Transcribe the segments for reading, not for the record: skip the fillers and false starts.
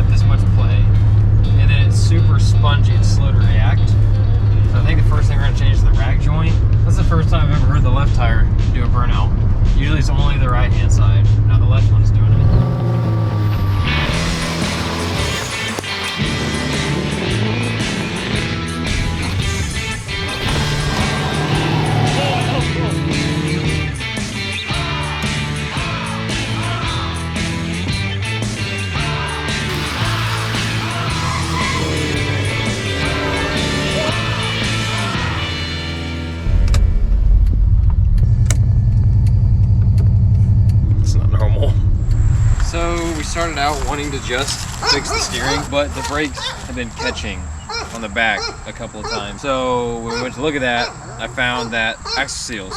got this much play, and then it's super spongy and slow to react. So I think the first thing we're gonna change is the rack joint. That's the first time I've ever heard the left tire do a burnout. Usually it's only the right hand side. Now the left one's doing it. Started out wanting to just fix the steering, but the brakes have been catching on the back a couple of times. So when we went to look at that, I found that axle seals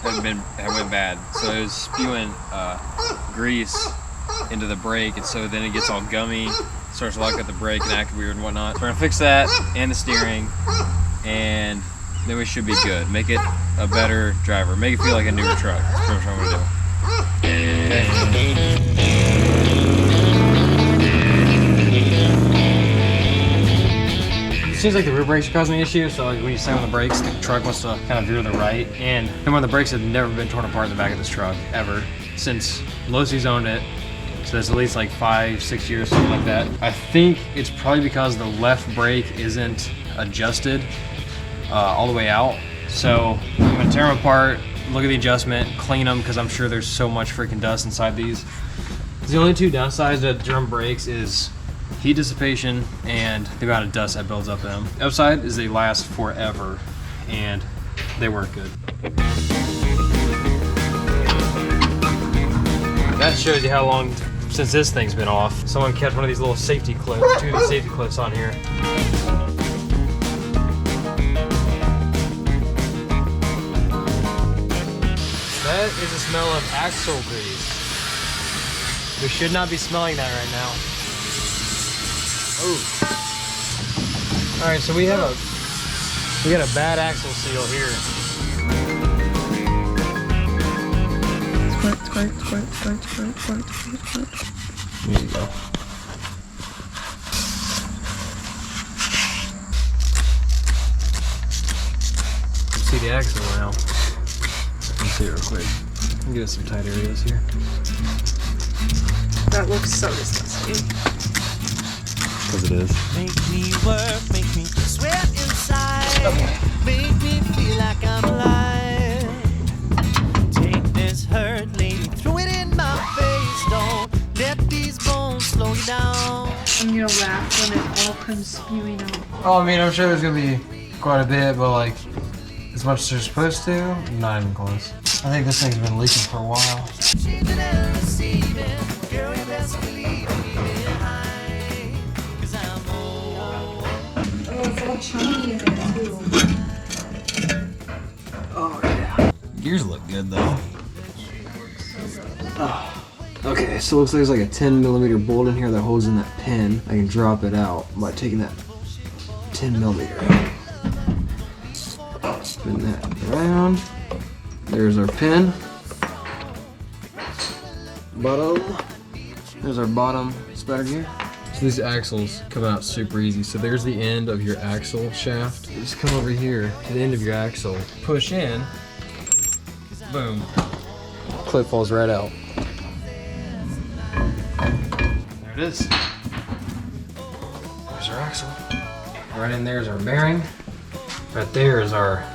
had went bad. So it was spewing grease into the brake, and so then it gets all gummy, starts to lock up the brake and act weird and whatnot. So we're gonna fix that and the steering, and then we should be good. Make it a better driver. Make it feel like a newer truck. That's pretty much what I'm gonna do. Okay. Seems like the rear brakes are causing the issue, so like when you slam on the brakes, the truck wants to kind of veer to the right, and one of the brakes have never been torn apart in the back of this truck, ever, since Losie's owned it. So that's at least like 5-6 years, something like that. I think it's probably because the left brake isn't adjusted all the way out. So I'm gonna tear them apart, look at the adjustment, clean them, because I'm sure there's so much freaking dust inside these. The only two downsides to drum brakes is heat dissipation and the amount of dust that builds up in them. The upside is they last forever and they work good. That shows you how long since this thing's been off. Someone kept one of these little safety clips, 2 of these safety clips on here. That is the smell of axle grease. We should not be smelling that right now. Oh. All right, so we got a bad axle seal here. Squirt. There you go. See the axle now. Let's see it real quick. Get us some tight areas here. That looks so disgusting. Because it is. Make me work, make me sweat inside. Okay. Make me feel like I'm alive. Take this hurt, lady, throw it in my face. Don't let these bones slow you down. I'm gonna laugh when it all comes spewing out. Oh, I mean, I'm sure there's gonna be quite a bit, but like, as much as they're supposed to, not even close. I think this thing's been leaking for a while. Oh yeah. Gears look good though. Oh. Okay, so it looks like there's like a 10mm bolt in here that holds in that pin. I can drop it out by taking that 10mm out. Spin that around. There's our pin. Bottom. There's our bottom spider gear. So these axles come out super easy. So there's the end of your axle shaft. You just come over here to the end of your axle, push in, boom. Clip falls right out. There it is. There's our axle. Right in there is our bearing. Right there is our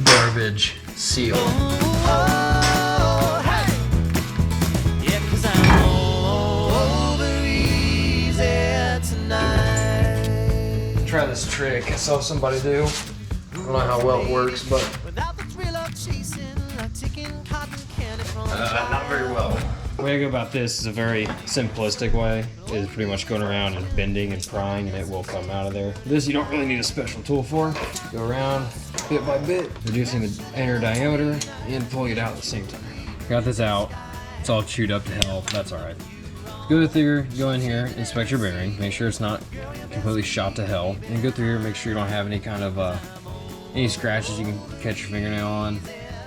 garbage seal. Try this trick I saw somebody do. I don't know how well it works, but not very well. The way I go about this is a very simplistic way. It's pretty much going around and bending and prying, and it will come out of there. This you don't really need a special tool for. Go around bit by bit, reducing the inner diameter and pulling it out at the same time. Got this out. It's all chewed up to hell. That's all right. Go in here, inspect your bearing, make sure it's not completely shot to hell, and go through here, make sure you don't have any kind of any scratches you can catch your fingernail on.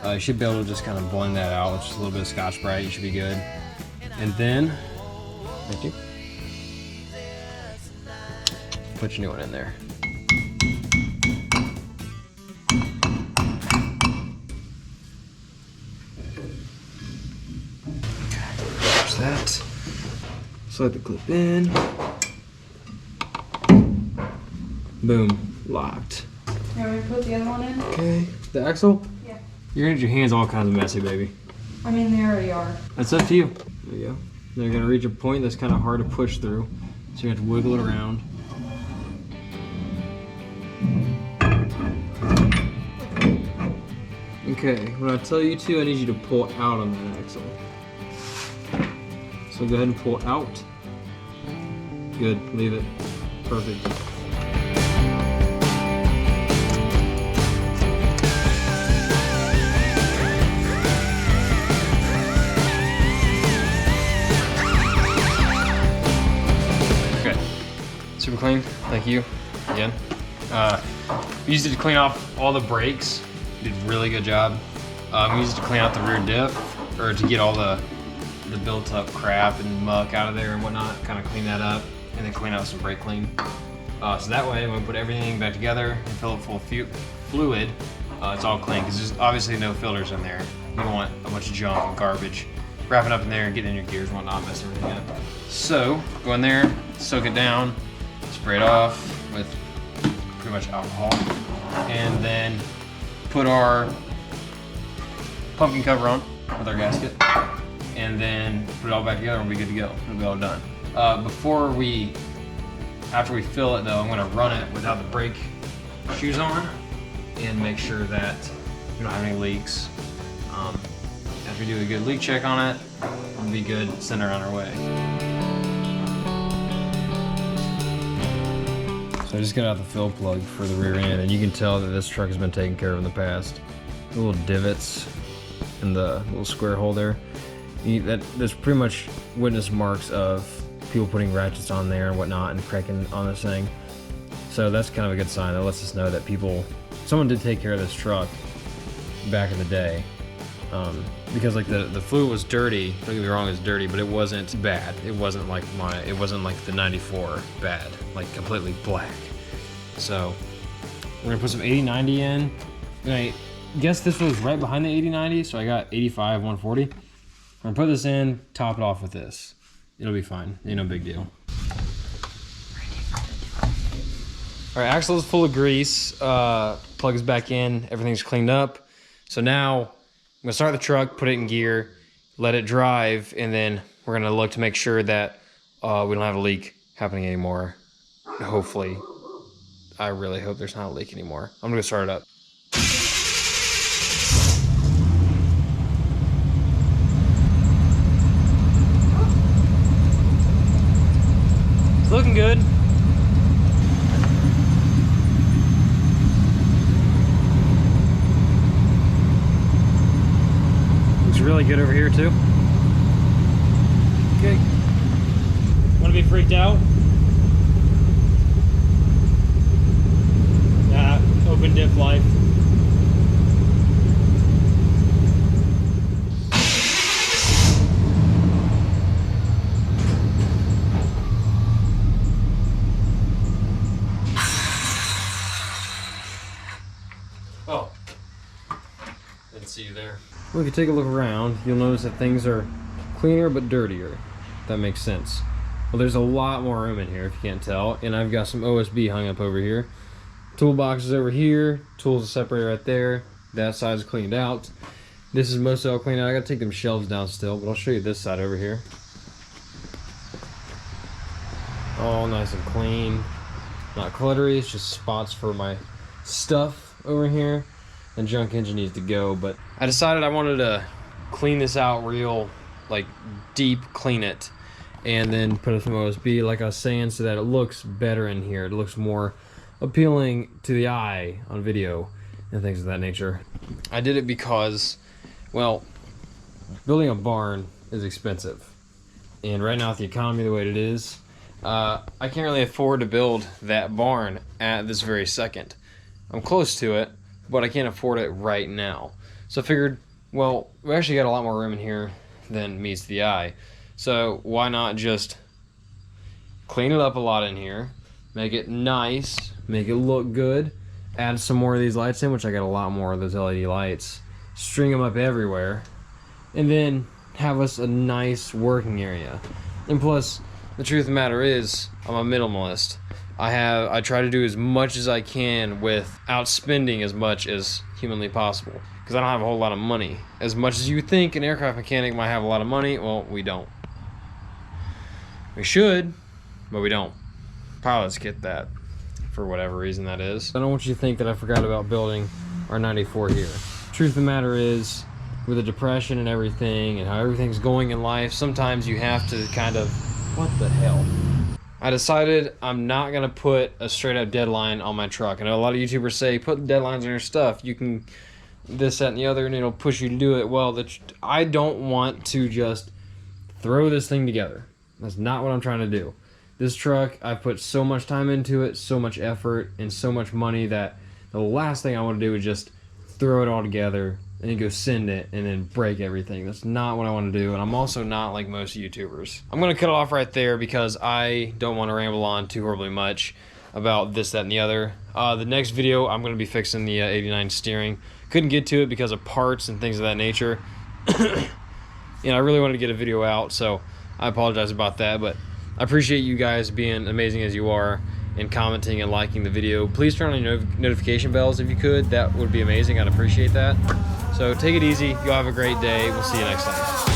You should be able to just kind of blend that out with just a little bit of Scotch-Brite. You should be good. And then, thank you. put your new one in there. There's that. Slide the clip in. Boom, locked. You want me to put the other one in? Okay, the axle? Yeah. You're gonna get your hands all kinds of messy, baby. I mean, they already are. That's up to you. There you go. Now you're gonna reach a point that's kind of hard to push through, so you have to wiggle it around. Okay, when I tell you to, I need you to pull out on that axle. So go ahead and pull out. Good, leave it. Perfect. Okay, super clean, thank you, again. Used it to clean off all the brakes. Did a really good job. Used it to clean out the rear dip, or to get all the built up crap and muck out of there and whatnot, kind of clean that up, and then clean out some brake clean. So that way, when we put everything back together and fill it full of fluid, it's all clean, because there's obviously no filters in there. You don't want a bunch of junk and garbage wrapping up in there and getting in your gears and whatnot, messing everything up. So, go in there, soak it down, spray it off with pretty much alcohol, and then put our pumpkin cover on with our gasket, and then put it all back together and we'll be good to go. It'll be all done. After we fill it though, I'm gonna run it without the brake shoes on and make sure that we don't have any leaks. After we do a good leak check on it, we'll be good, send her on our way. So I just got out the fill plug for the rear end, and you can tell that this truck has been taken care of in the past. The little divots in the little square hole there. There's pretty much witness marks of people putting ratchets on there and whatnot and cranking on this thing. So that's kind of a good sign. That lets us know that someone did take care of this truck back in the day. Because like the fluid was dirty, don't get me wrong, it's dirty, but it wasn't bad. It wasn't like the 94 bad, like completely black. So we're gonna put some 80/90 in. And I guess this was right behind the 80/90, so I got 85 140. I'm gonna put this in, top it off with this. It'll be fine, ain't no big deal. All right, axle is full of grease. Plug is back in, everything's cleaned up. So now I'm gonna start the truck, put it in gear, let it drive, and then we're gonna look to make sure that we don't have a leak happening anymore. Hopefully. I really hope there's not a leak anymore. I'm gonna start it up. It's looking good. Really good over here too. Okay. Want to be freaked out? Yeah, open diff life. Oh. Didn't see you there. Well, if you take a look around, you'll notice that things are cleaner but dirtier. If that makes sense. Well, there's a lot more room in here if you can't tell, and I've got some OSB hung up over here. Toolbox is over here, tools are separated right there. That side's cleaned out. This is mostly all cleaned out. I gotta take them shelves down still, but I'll show you this side over here. All nice and clean. Not cluttery, it's just spots for my stuff over here. And junk engine needs to go, but I decided I wanted to clean this out real, like, deep clean it, and then put some OSB, like I was saying, so that it looks better in here. It looks more appealing to the eye on video and things of that nature. I did it because, well, building a barn is expensive, and right now with the economy the way it is, I can't really afford to build that barn at this very second. I'm close to it, but I can't afford it right now. So I figured, well, we actually got a lot more room in here than meets the eye. So why not just clean it up a lot in here, make it nice, make it look good, add some more of these lights in, which I got a lot more of those LED lights, string them up everywhere, and then have us a nice working area. And plus, the truth of the matter is, I'm a minimalist. I try to do as much as I can without spending as much as humanly possible, because I don't have a whole lot of money. As much as you think an aircraft mechanic might have a lot of money, well, we don't. We should, but we don't. Pilots get that, for whatever reason that is. I don't want you to think that I forgot about building our 94 here. Truth of the matter is, with the depression and everything, and how everything's going in life, sometimes you have to kind of, what the hell? I decided I'm not gonna put a straight up deadline on my truck. I know a lot of YouTubers say, put deadlines on your stuff. You can this, that, and the other, and it'll push you to do it. Well, I don't want to just throw this thing together. That's not what I'm trying to do. This truck, I've put so much time into it, so much effort, and so much money that the last thing I want to do is just throw it all together and then go send it and then break everything. That's not what I want to do, and I'm also not like most YouTubers. I'm going to cut it off right there because I don't want to ramble on too horribly much about this, that, and the other. The next video, I'm going to be fixing the 89 steering. Couldn't get to it because of parts and things of that nature. I really wanted to get a video out, so I apologize about that, but I appreciate you guys being amazing as you are and commenting and liking the video. Please turn on your notification bells if you could. That would be amazing. I'd appreciate that. So take it easy. Y'all have a great day. We'll see you next time.